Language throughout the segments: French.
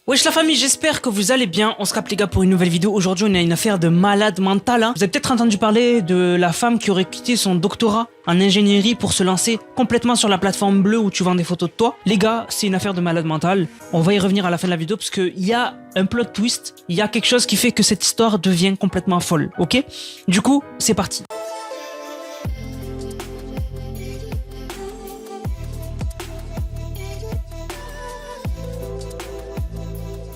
Wesh la famille, j'espère que vous allez bien. On se capte les gars pour une nouvelle vidéo. Aujourd'hui on a une affaire de malade mental hein. Vous avez peut-être entendu parler de la femme qui aurait quitté son doctorat en ingénierie pour se lancer complètement sur la plateforme bleue où tu vends des photos de toi. Les gars, c'est une affaire de malade mental. On va y revenir à la fin de la vidéo parce qu'il y a un plot twist. Il y a quelque chose qui fait que cette histoire devient complètement folle, ok? Du coup, c'est parti.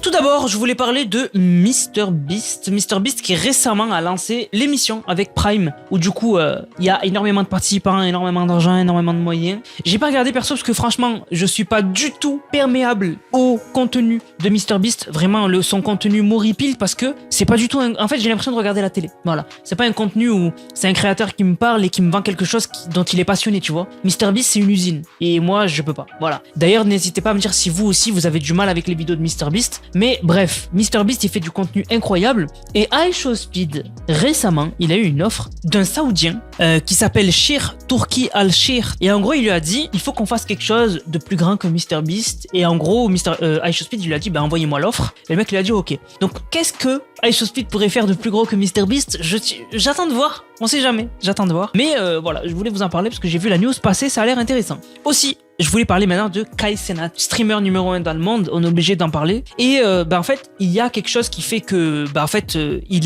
Tout d'abord, je voulais parler de MrBeast. MrBeast qui récemment a lancé l'émission avec Prime, où du coup, il y a énormément de participants, énormément d'argent, énormément de moyens. J'ai pas regardé perso parce que franchement, je suis pas du tout perméable au contenu de MrBeast. Vraiment, son contenu m'horripile parce que c'est pas du tout en fait, j'ai l'impression de regarder la télé. Voilà. C'est pas un contenu où c'est un créateur qui me parle et qui me vend quelque chose dont il est passionné, tu vois. MrBeast, c'est une usine. Et moi, je peux pas. Voilà. D'ailleurs, n'hésitez pas à me dire si vous aussi, vous avez du mal avec les vidéos de MrBeast. Mais bref, MrBeast il fait du contenu incroyable et iShowSpeed récemment il a eu une offre d'un Saoudien qui s'appelle Shir Turki Al Shir et en gros il lui a dit il faut qu'on fasse quelque chose de plus grand que MrBeast et en gros iShowSpeed il lui a dit bah envoyez-moi l'offre et le mec lui a dit ok. Donc qu'est-ce que iShowSpeed pourrait faire de plus gros que MrBeast? J'attends de voir, on sait jamais, j'attends de voir. Mais voilà, je voulais vous en parler parce que j'ai vu la news passer, ça a l'air intéressant. Aussi, je voulais parler maintenant de Kai Cenat, streamer numéro 1 dans le monde, on est obligé d'en parler. Et en fait, il y a quelque chose qui fait que il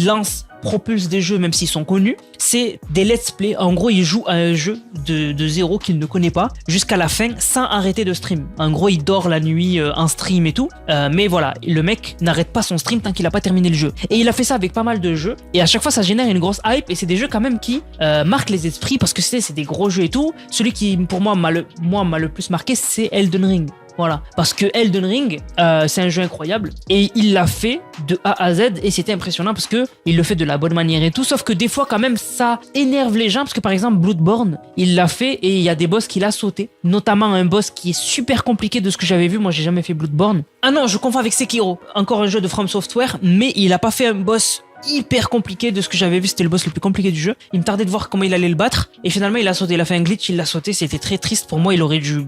propulse des jeux même s'ils sont connus, c'est des let's play. En gros, il joue à un jeu de zéro qu'il ne connaît pas jusqu'à la fin sans arrêter de stream. En gros, il dort la nuit en stream et tout. Mais voilà, le mec n'arrête pas son stream tant qu'il a pas terminé le jeu. Et il a fait ça avec pas mal de jeux. Et à chaque fois, ça génère une grosse hype. Et c'est des jeux quand même qui marquent les esprits parce que c'est des gros jeux et tout. Celui qui, pour moi, m'a le plus marqué, c'est Elden Ring. Voilà, parce que Elden Ring, c'est un jeu incroyable et il l'a fait de A à Z et c'était impressionnant parce que il le fait de la bonne manière et tout, sauf que des fois quand même ça énerve les gens parce que par exemple Bloodborne, il l'a fait et il y a des boss qu'il a sauté, notamment un boss qui est super compliqué de ce que j'avais vu, moi j'ai jamais fait Bloodborne. Ah non, je confonds avec Sekiro, encore un jeu de From Software, mais il a pas fait un boss hyper compliqué de ce que j'avais vu, c'était le boss le plus compliqué du jeu. Il me tardait de voir comment il allait le battre et finalement il a sauté, il a fait un glitch, il l'a sauté, c'était très triste pour moi, il aurait dû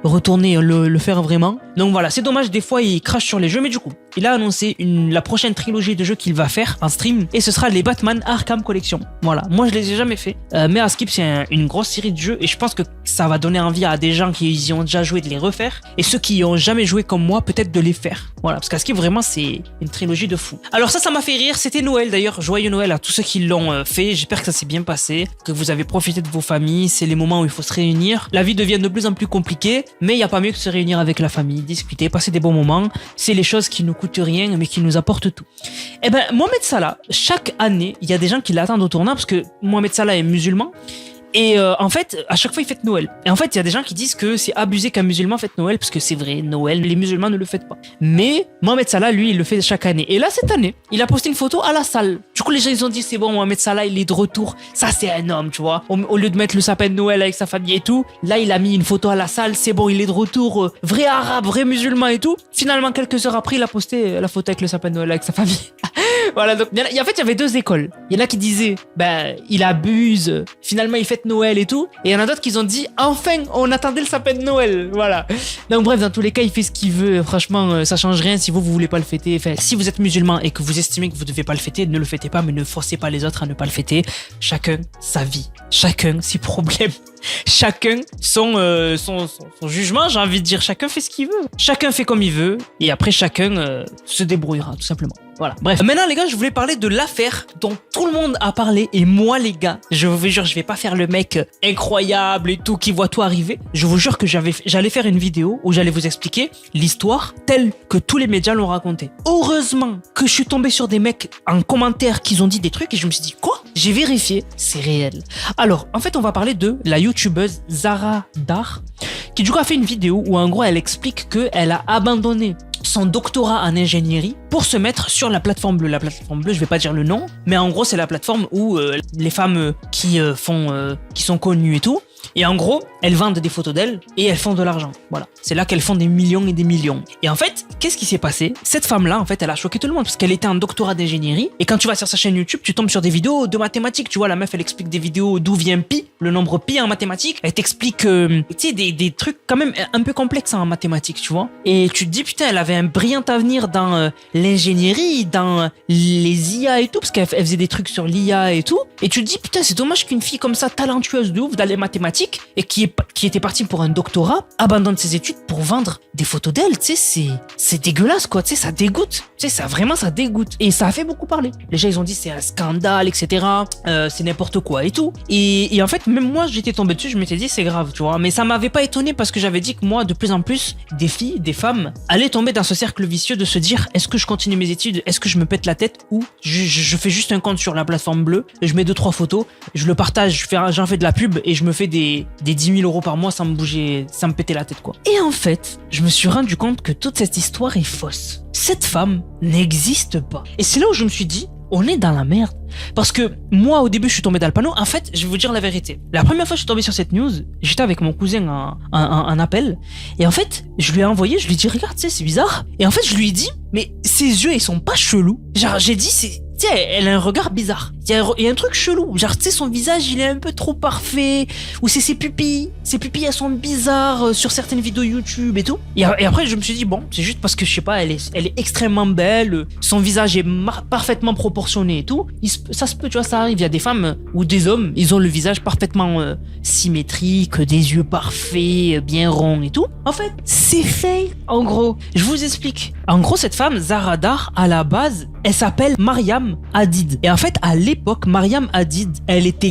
retourner le faire vraiment. Donc voilà, c'est dommage, des fois il crache sur les jeux, mais du coup il a annoncé la prochaine trilogie de jeux qu'il va faire en stream et ce sera les Batman Arkham Collection. Voilà, moi je les ai jamais fait, mais à Skip c'est une grosse série de jeux et je pense que ça va donner envie à des gens qui y ont déjà joué de les refaire et ceux qui y ont jamais joué comme moi peut-être de les faire. Voilà, parce qu'à Skip vraiment c'est une trilogie de fou. Alors ça m'a fait rire, c'était Noël d'ailleurs, joyeux Noël à tous ceux qui l'ont fait, j'espère que ça s'est bien passé, que vous avez profité de vos familles, c'est les moments où il faut se réunir. La vie devient de plus en plus compliquée, mais il n'y a pas mieux que se réunir avec la famille, discuter, passer des bons moments, c'est les choses qui nous coûtent rien mais qui nous apportent tout. Et Mohamed Salah, chaque année, il y a des gens qui l'attendent au tournant parce que Mohamed Salah est musulman. Et en fait, à chaque fois, il fête Noël. Et en fait, il y a des gens qui disent que c'est abusé qu'un musulman fête Noël, parce que c'est vrai, Noël, les musulmans ne le fêtent pas. Mais Mohamed Salah, lui, il le fait chaque année. Et là, cette année, il a posté une photo à la salle. Du coup, les gens, ils ont dit, c'est bon, Mohamed Salah, il est de retour. Ça, c'est un homme, tu vois. Au lieu de mettre le sapin de Noël avec sa famille et tout, là, il a mis une photo à la salle. C'est bon, il est de retour. Vrai arabe, vrai musulman et tout. Finalement, quelques heures après, il a posté la photo avec le sapin de Noël avec sa famille. Voilà, donc, en fait, il y avait deux écoles. Il y en a qui disaient, il abuse. Finalement, il fête Noël et tout. Et il y en a d'autres qui ont dit, enfin, on attendait le sapin de Noël. Voilà. Donc, bref, dans tous les cas, il fait ce qu'il veut. Franchement, ça change rien si vous voulez pas le fêter. Enfin, si vous êtes musulman et que vous estimez que vous devez pas le fêter, ne le fêtez pas, mais ne forcez pas les autres à ne pas le fêter. Chacun sa vie. Chacun ses problèmes. Chacun son jugement, j'ai envie de dire. Chacun fait ce qu'il veut. Chacun fait comme il veut. Et après, chacun se débrouillera, tout simplement. Voilà. Bref. Maintenant, les gars, je voulais parler de l'affaire dont tout le monde a parlé. Et moi, les gars, je vous jure, je vais pas faire le mec incroyable et tout qui voit tout arriver. Je vous jure que j'allais faire une vidéo où j'allais vous expliquer l'histoire telle que tous les médias l'ont racontée. Heureusement que je suis tombé sur des mecs en commentaire qui ont dit des trucs et je me suis dit, quoi? J'ai vérifié, c'est réel. Alors, en fait, on va parler de la youtubeuse Zara Dar qui du coup a fait une vidéo où en gros elle explique qu'elle a abandonné son doctorat en ingénierie pour se mettre sur la plateforme bleue. La plateforme bleue, je vais pas dire le nom, mais en gros c'est la plateforme où les femmes qui sont connues et tout, Et en gros, elles vendent des photos d'elles et elles font de l'argent. Voilà. C'est là qu'elles font des millions et des millions. Et en fait, qu'est-ce qui s'est passé? Cette femme-là, en fait, elle a choqué tout le monde parce qu'elle était en doctorat d'ingénierie. Et quand tu vas sur sa chaîne YouTube, tu tombes sur des vidéos de mathématiques. Tu vois, la meuf, elle explique des vidéos d'où vient pi, le nombre pi en mathématiques. Elle t'explique, tu sais, des trucs quand même un peu complexes en mathématiques, tu vois. Et tu te dis, putain, elle avait un brillant avenir dans l'ingénierie, dans les IA et tout, parce qu'elle faisait des trucs sur l'IA et tout. Et tu te dis, putain, c'est dommage qu'une fille comme ça, talentueuse de ouf dans les mathématiques, et qui était partie pour un doctorat, abandonne ses études pour vendre des photos d'elle. Tu sais, c'est dégueulasse, quoi. Tu sais, ça dégoûte. Tu sais, ça dégoûte. Et ça a fait beaucoup parler. Les gens, ils ont dit, c'est un scandale, etc. C'est n'importe quoi et tout. Et en fait, même moi, j'étais tombé dessus, je m'étais dit, c'est grave, tu vois. Mais ça m'avait pas étonné parce que j'avais dit que moi, de plus en plus, des filles, des femmes, allaient tomber dans ce cercle vicieux de se dire, est-ce que je continue mes études, est-ce que je me pète la tête, ou je fais juste un compte sur la plateforme bleue, je mets 2-3 photos, je le partage, j'en fais de la pub et je me fais des 10 000 euros par mois sans me bouger, sans me péter la tête, quoi. Et en fait, je me suis rendu compte que toute cette histoire est fausse. Cette femme n'existe pas. Et c'est là où je me suis dit, on est dans la merde. Parce que moi, au début, je suis tombé dans le panneau. En fait, je vais vous dire la vérité. La première fois que je suis tombé sur cette news, j'étais avec mon cousin en appel. Et en fait, je lui ai envoyé, je lui ai dit, regarde, tu sais, c'est bizarre. Et en fait, je lui ai dit, mais ses yeux, ils sont pas chelous. Genre, j'ai dit, tu sais, elle a un regard bizarre. Il y a un truc chelou. Genre, tu sais, son visage, il est un peu trop parfait. Ou c'est ses pupilles. Ses pupilles, elles sont bizarres sur certaines vidéos YouTube et tout. Et après, je me suis dit, bon, c'est juste parce que, je sais pas, elle est extrêmement belle. Son visage est parfaitement proportionné et tout. Ça se peut, tu vois, ça arrive. Il y a des femmes ou des hommes, ils ont le visage parfaitement symétrique, des yeux parfaits, bien ronds et tout. En fait, c'est fake. En gros, je vous explique. En gros, cette femme, Zahra Dar, à la base, elle s'appelle Mariam Hadid. Et en fait, à l'époque, Mariam Hadid,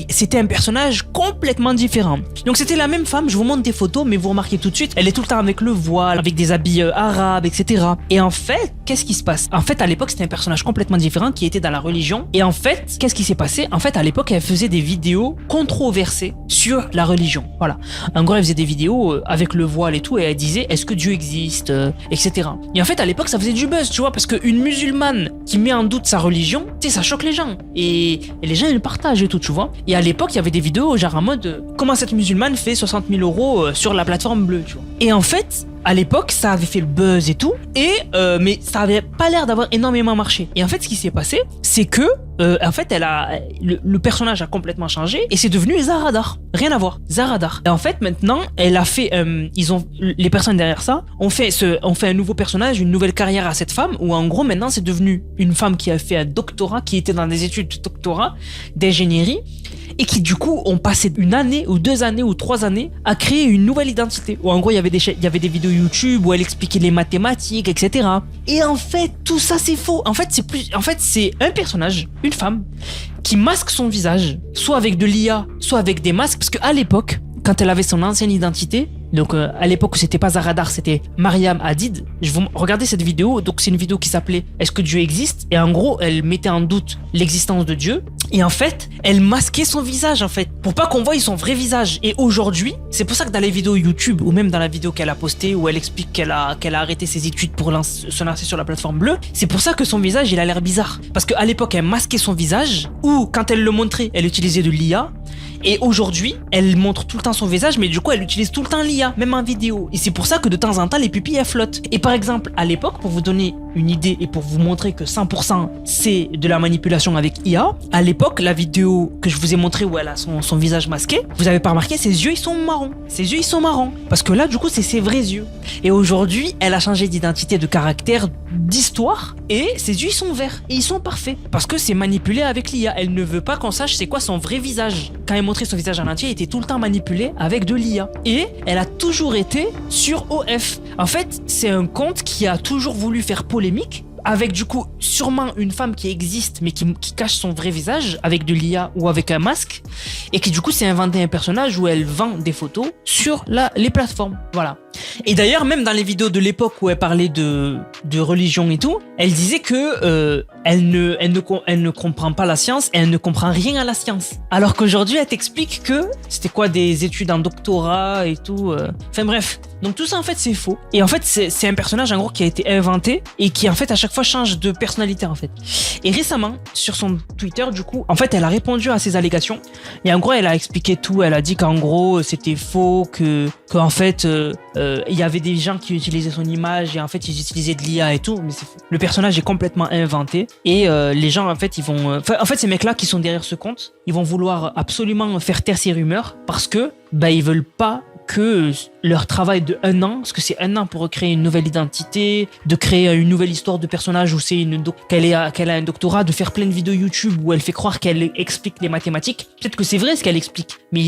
c'était un personnage complètement différent. Donc c'était la même femme, je vous montre des photos, mais vous remarquez tout de suite, elle est tout le temps avec le voile, avec des habits arabes, etc. Et en fait, qu'est-ce qui se passe? En fait, à l'époque, c'était un personnage complètement différent qui était dans la religion. Et en fait, qu'est-ce qui s'est passé? En fait, à l'époque, elle faisait des vidéos controversées sur la religion. Voilà. En gros, elle faisait des vidéos avec le voile et tout, et elle disait, est-ce que Dieu existe, etc. Et en fait, à l'époque, ça faisait du buzz, tu vois, parce qu'une musulmane qui met en doute sa religion, tu sais, ça choque les gens. Et les gens, ils le partagent et tout, tu vois. Et à l'époque, il y avait des vidéos, genre en mode, comment cette musulmane fait 60 000 euros sur la plateforme bleue, tu vois. Et en fait, à l'époque, ça avait fait le buzz et tout, mais ça avait pas l'air d'avoir énormément marché. Et en fait, ce qui s'est passé, c'est que, en fait, le personnage a complètement changé et c'est devenu Zahra Dar. Rien à voir, Zahra Dar. Et en fait, maintenant, elle a fait, les personnes derrière ça ont fait un nouveau personnage, une nouvelle carrière à cette femme, où en gros, maintenant, c'est devenu une femme qui a fait un doctorat, qui était dans des études de doctorat d'ingénierie, et qui du coup ont passé 1 année ou 2 années ou 3 années à créer une nouvelle identité. Où en gros il y avait des vidéos YouTube où elle expliquait les mathématiques, etc. Et en fait tout ça c'est faux. En fait c'est un personnage, une femme, qui masque son visage, soit avec de l'IA, soit avec des masques, parce qu'à l'époque, quand elle avait son ancienne identité, donc à l'époque où c'était pas Zahra Dar, c'était Mariam Hadid. Regardez cette vidéo, donc c'est une vidéo qui s'appelait Est-ce que Dieu existe? Et en gros, elle mettait en doute l'existence de Dieu. Et en fait, elle masquait son visage en fait, pour pas qu'on voie son vrai visage. Et aujourd'hui, c'est pour ça que dans les vidéos YouTube, ou même dans la vidéo qu'elle a postée, où elle explique qu'elle a arrêté ses études pour se lancer sur la plateforme bleue, c'est pour ça que son visage, il a l'air bizarre. Parce qu'à l'époque, elle masquait son visage, ou quand elle le montrait, elle utilisait de l'IA. Et aujourd'hui, elle montre tout le temps son visage, mais du coup, elle utilise tout le temps l'IA, même en vidéo. Et c'est pour ça que de temps en temps, les pupilles, elles flottent. Et par exemple, à l'époque, pour vous donner une idée et pour vous montrer que 100% c'est de la manipulation avec IA, à l'époque, la vidéo que je vous ai montrée où elle a son visage masqué, vous avez pas remarqué, ses yeux, ils sont marrons. Ses yeux, ils sont marrons. Parce que là, du coup, c'est ses vrais yeux. Et aujourd'hui, elle a changé d'identité, de caractère, d'histoire, et ses yeux, ils sont verts. Et ils sont parfaits. Parce que c'est manipulé avec l'IA. Elle ne veut pas qu'on sache c'est quoi son vrai visage. Quand elle montrait son visage en entier, il était tout le temps manipulé avec de l'IA. Et elle a toujours été sur OF. En fait, c'est un compte qui a toujours voulu faire polémique, avec du coup sûrement une femme qui existe mais qui cache son vrai visage avec de l'IA ou avec un masque, et qui du coup s'est inventé un personnage où elle vend des photos sur les plateformes. Voilà. Et d'ailleurs, même dans les vidéos de l'époque où elle parlait de religion et tout, elle disait que elle ne comprend pas la science et elle ne comprend rien à la science. Alors qu'aujourd'hui, elle t'explique que c'était quoi des études en doctorat et tout. Enfin bref. Donc tout ça en fait c'est faux. Et en fait c'est un personnage en gros qui a été inventé et qui en fait à chaque fois change de personnalité en fait. Et récemment sur son Twitter du coup, en fait elle a répondu à ces allégations et en gros elle a expliqué tout. Elle a dit qu'en gros c'était faux, qu'en fait il y avait des gens qui utilisaient son image et en fait ils utilisaient de l'IA et tout. Mais c'est faux. Le personnage est complètement inventé et les gens en fait ils vont, en fait ces mecs là qui sont derrière ce compte, ils vont vouloir absolument faire taire ces rumeurs parce que ils veulent pas que leur travail de 1 an, parce que c'est 1 an pour recréer une nouvelle identité, de créer une nouvelle histoire de personnage où c'est qu'elle a un doctorat, de faire plein de vidéos YouTube où elle fait croire qu'elle explique les mathématiques. Peut-être que c'est vrai ce qu'elle explique, mais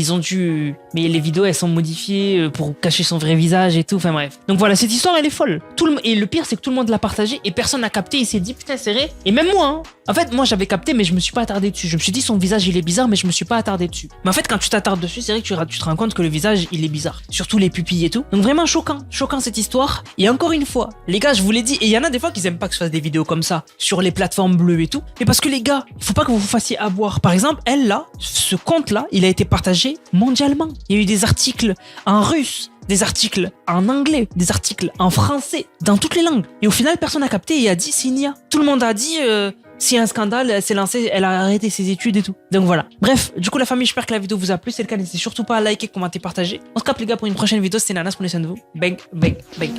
mais les vidéos elles sont modifiées pour cacher son vrai visage et tout. Enfin bref. Donc voilà, cette histoire elle est folle. Et le pire c'est que tout le monde l'a partagé et personne n'a capté. Il s'est dit putain c'est vrai. Et même moi, hein. En fait moi j'avais capté mais je me suis pas attardé dessus. Je me suis dit son visage il est bizarre mais je me suis pas attardé dessus. Mais en fait quand tu t'attardes dessus c'est vrai que tu te rends compte que le visage il est bizarre. Surtout les pupilles et tout. Donc vraiment choquant cette histoire. Et encore une fois, les gars, je vous l'ai dit, et il y en a des fois qui aiment pas que je fasse des vidéos comme ça sur les plateformes bleues et tout. Mais parce que les gars, il faut pas que vous vous fassiez avoir. Par exemple, elle là, ce compte là, il a été partagé mondialement. Il y a eu des articles en russe, des articles en anglais, des articles en français, dans toutes les langues. Et au final, personne n'a capté et a dit c'est une IA. Tout le monde a dit c'est un scandale, elle s'est lancée, elle a arrêté ses études et tout. Donc voilà. Bref, du coup la famille, j'espère que la vidéo vous a plu. Si c'est le cas, n'hésitez surtout pas à liker, commenter, partager. On se capte les gars pour une prochaine vidéo. C'était Nanas, prenez soin de vous. Bang, bang, bang.